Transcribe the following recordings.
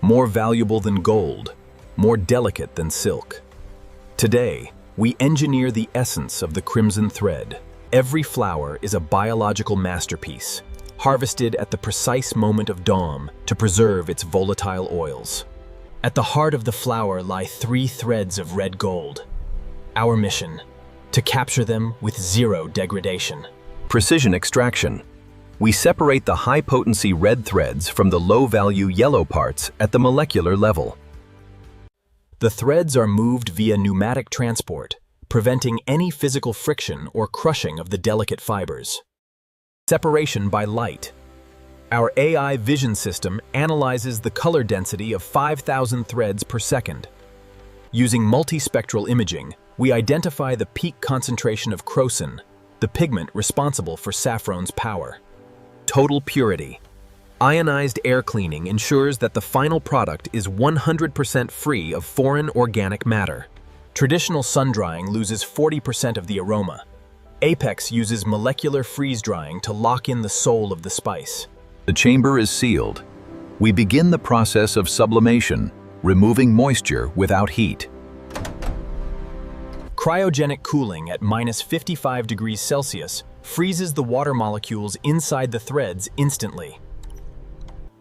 more valuable than gold, more delicate than silk. Today, we engineer the essence of the crimson thread. Every flower is a biological masterpiece, harvested at the precise moment of dawn to preserve its volatile oils. At the heart of the flower lie 3 threads of red gold. Our mission: to capture them with zero degradation. Precision extraction. We separate the high-potency red threads from the low-value yellow parts at the molecular level. The threads are moved via pneumatic transport, preventing any physical friction or crushing of the delicate fibers. Separation by light. Our AI vision system analyzes the color density of 5,000 threads per second. Using multispectral imaging, we identify the peak concentration of Crocin, the pigment responsible for saffron's power. Total purity. Ionized air cleaning ensures that the final product is 100% free of foreign organic matter. Traditional sun drying loses 40% of the aroma. Apex uses molecular freeze drying to lock in the soul of the spice. The chamber is sealed. We begin the process of sublimation, removing moisture without heat. Cryogenic cooling at -55 degrees Celsius freezes the water molecules inside the threads instantly.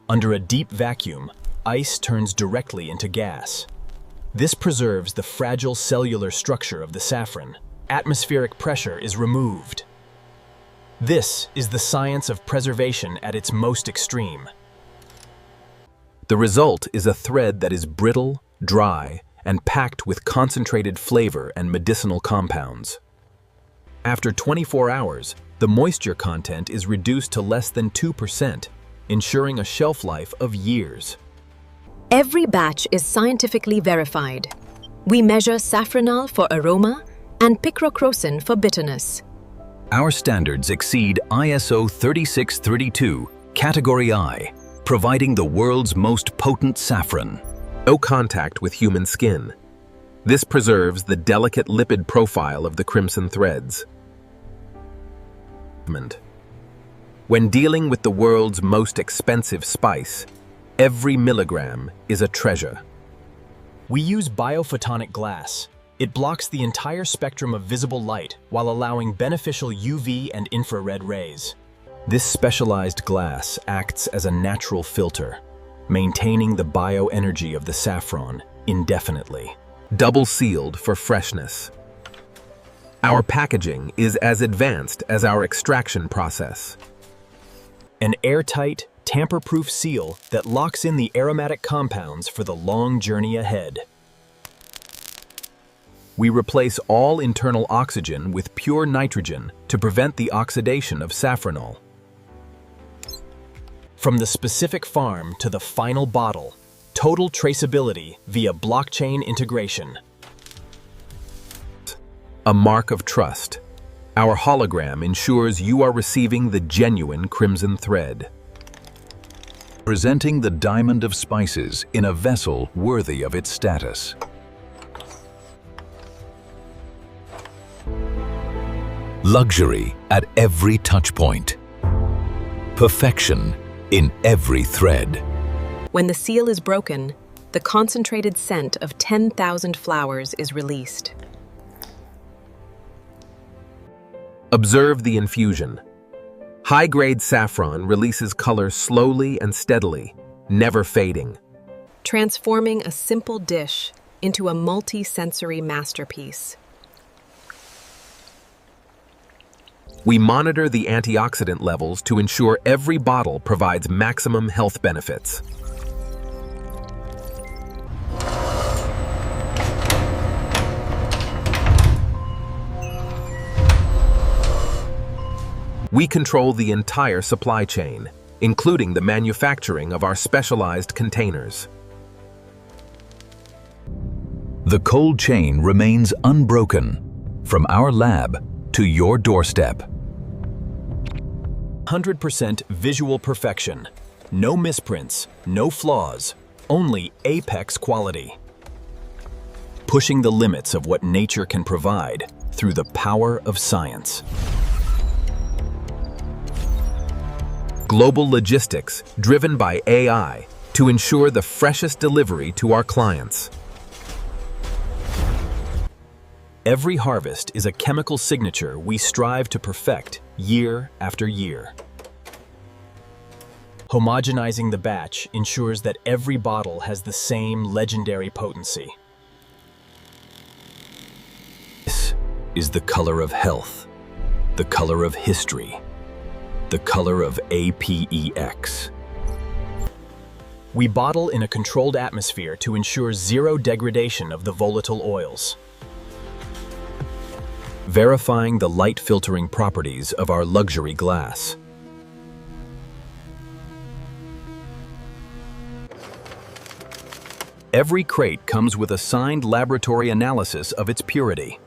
Under a deep vacuum, ice turns directly into gas. This preserves the fragile cellular structure of the saffron. Atmospheric pressure is removed. This is the science of preservation at its most extreme. The result is a thread that is brittle, dry, and packed with concentrated flavor and medicinal compounds. After 24 hours, the moisture content is reduced to less than 2%, ensuring a shelf life of years. Every batch is scientifically verified. We measure saffronal for aroma and picrocrocin for bitterness. Our standards exceed ISO 3632, Category I, providing the world's most potent saffron. No contact with human skin. This preserves the delicate lipid profile of the crimson threads. When dealing with the world's most expensive spice, every milligram is a treasure. We use biophotonic glass. It blocks the entire spectrum of visible light while allowing beneficial UV and infrared rays. This specialized glass acts as a natural filter, maintaining the bioenergy of the saffron indefinitely. Double sealed for freshness. Our packaging is as advanced as our extraction process. An airtight, tamper-proof seal that locks in the aromatic compounds for the long journey ahead. We replace all internal oxygen with pure nitrogen to prevent the oxidation of saffronol. From the specific farm to the final bottle, total traceability via blockchain integration. A mark of trust. Our hologram ensures you are receiving the genuine crimson thread. Presenting the diamond of spices in a vessel worthy of its status. Luxury at every touch point. Perfection in every thread. When the seal is broken, the concentrated scent of 10,000 flowers is released. Observe the infusion. High-grade saffron releases color slowly and steadily, never fading. Transforming a simple dish into a multi-sensory masterpiece. We monitor the antioxidant levels to ensure every bottle provides maximum health benefits. We control the entire supply chain, including the manufacturing of our specialized containers. The cold chain remains unbroken, from our lab to your doorstep. 100% visual perfection. No misprints, no flaws, only apex quality. Pushing the limits of what nature can provide through the power of science. Global logistics driven by AI to ensure the freshest delivery to our clients. Every harvest is a chemical signature we strive to perfect year after year. Homogenizing the batch ensures that every bottle has the same legendary potency. This is the color of health, the color of history, the color of APEX. We bottle in a controlled atmosphere to ensure zero degradation of the volatile oils. Verifying the light filtering properties of our luxury glass. Every crate comes with a signed laboratory analysis of its purity.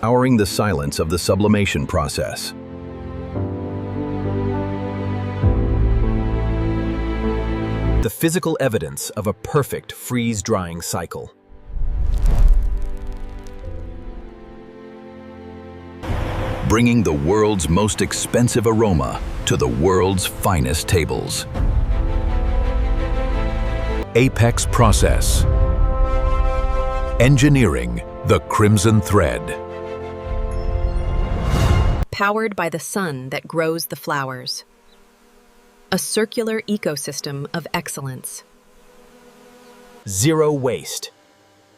Powering the silence of the sublimation process. The physical evidence of a perfect freeze-drying cycle. Bringing the world's most expensive aroma to the world's finest tables. Apex Process. Engineering the crimson thread. Powered by the sun that grows the flowers. A circular ecosystem of excellence. Zero waste.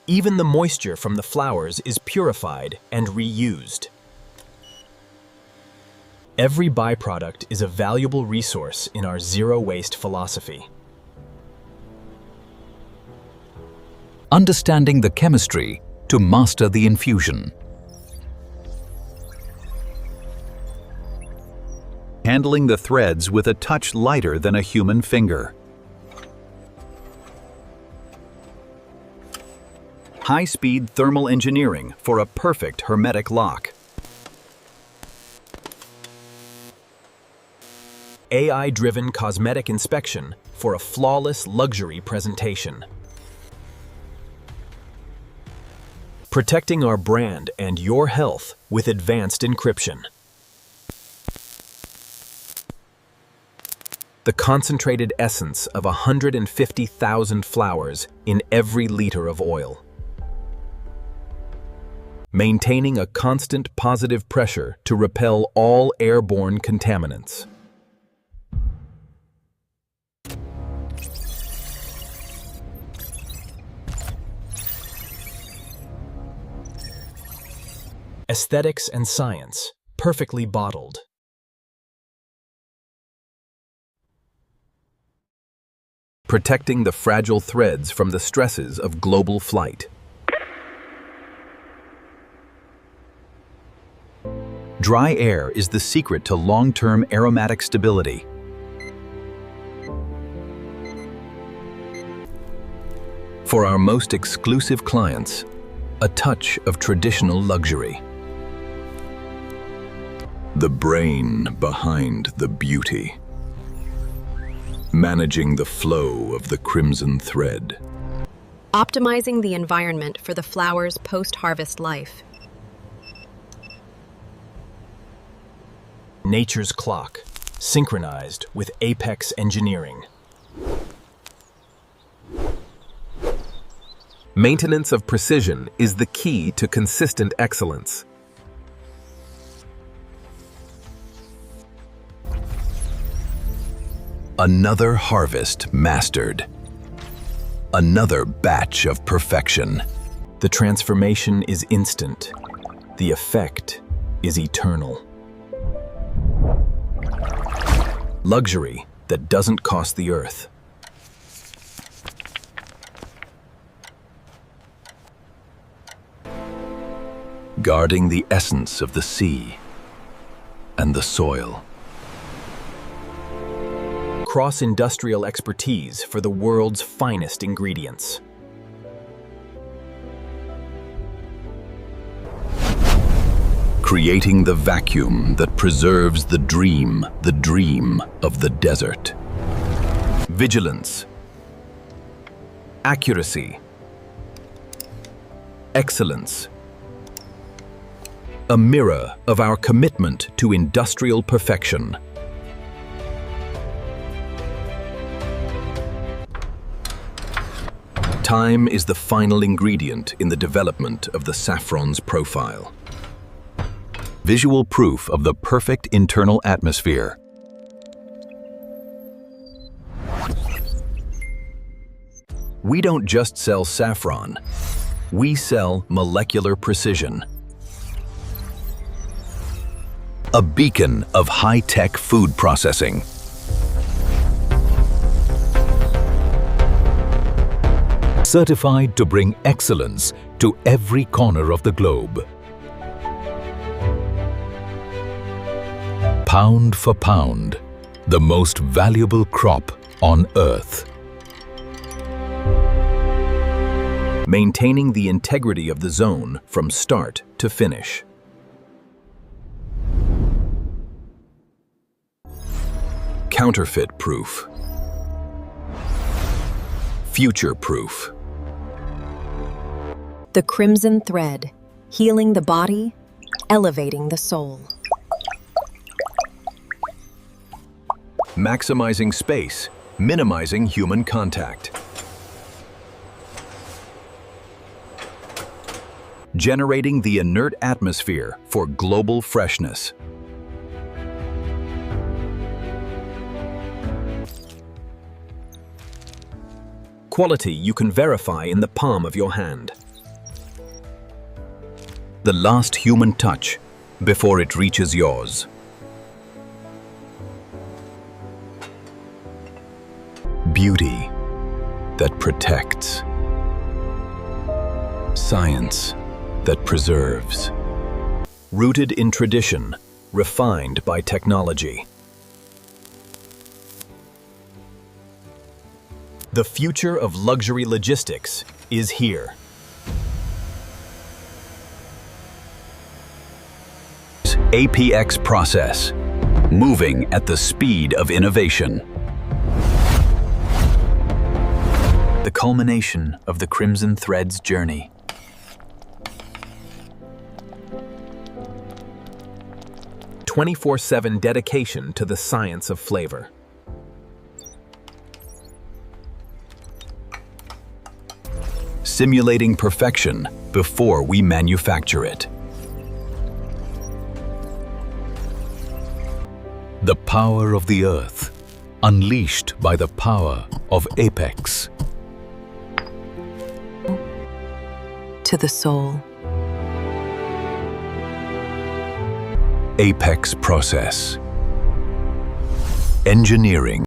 Even the moisture from the flowers is purified and reused. Every byproduct is a valuable resource in our zero-waste philosophy. Understanding the chemistry to master the infusion. Handling the threads with a touch lighter than a human finger. High-speed thermal engineering for a perfect hermetic lock. AI-driven cosmetic inspection for a flawless luxury presentation. Protecting our brand and your health with advanced encryption. The concentrated essence of 150,000 flowers in every liter of oil. Maintaining a constant positive pressure to repel all airborne contaminants. Aesthetics and science, perfectly bottled. Protecting the fragile threads from the stresses of global flight. Dry air is the secret to long-term aromatic stability. For our most exclusive clients, a touch of traditional luxury. The brain behind the beauty. Managing the flow of the crimson thread. Optimizing the environment for the flower's post-harvest life. Nature's clock, synchronized with Apex engineering. Maintenance of precision is the key to consistent excellence. Another harvest mastered. Another batch of perfection. The transformation is instant. The effect is eternal. Luxury that doesn't cost the earth. Guarding the essence of the sea and the soil. Cross-industrial expertise for the world's finest ingredients. Creating the vacuum that preserves the dream of the desert. Vigilance. Accuracy. Excellence. A mirror of our commitment to industrial perfection. Time is the final ingredient in the development of the saffron's profile. Visual proof of the perfect internal atmosphere. We don't just sell saffron, we sell molecular precision. A beacon of high-tech food processing. Certified to bring excellence to every corner of the globe. Pound for pound, the most valuable crop on Earth. Maintaining the integrity of the zone from start to finish. Counterfeit-proof. Future-proof. The crimson thread, healing the body, elevating the soul. Maximizing space, minimizing human contact. Generating the inert atmosphere for global freshness. Quality you can verify in the palm of your hand. The last human touch before it reaches yours. Beauty that protects. Science that preserves. Rooted in tradition, refined by technology. The future of luxury logistics is here. APX process, moving at the speed of innovation. The culmination of the Crimson Thread's journey. "24/7 dedication to the science of flavor. Simulating perfection before we manufacture it. The power of the earth, unleashed by the power of Apex. To the soul. Apex process. Engineering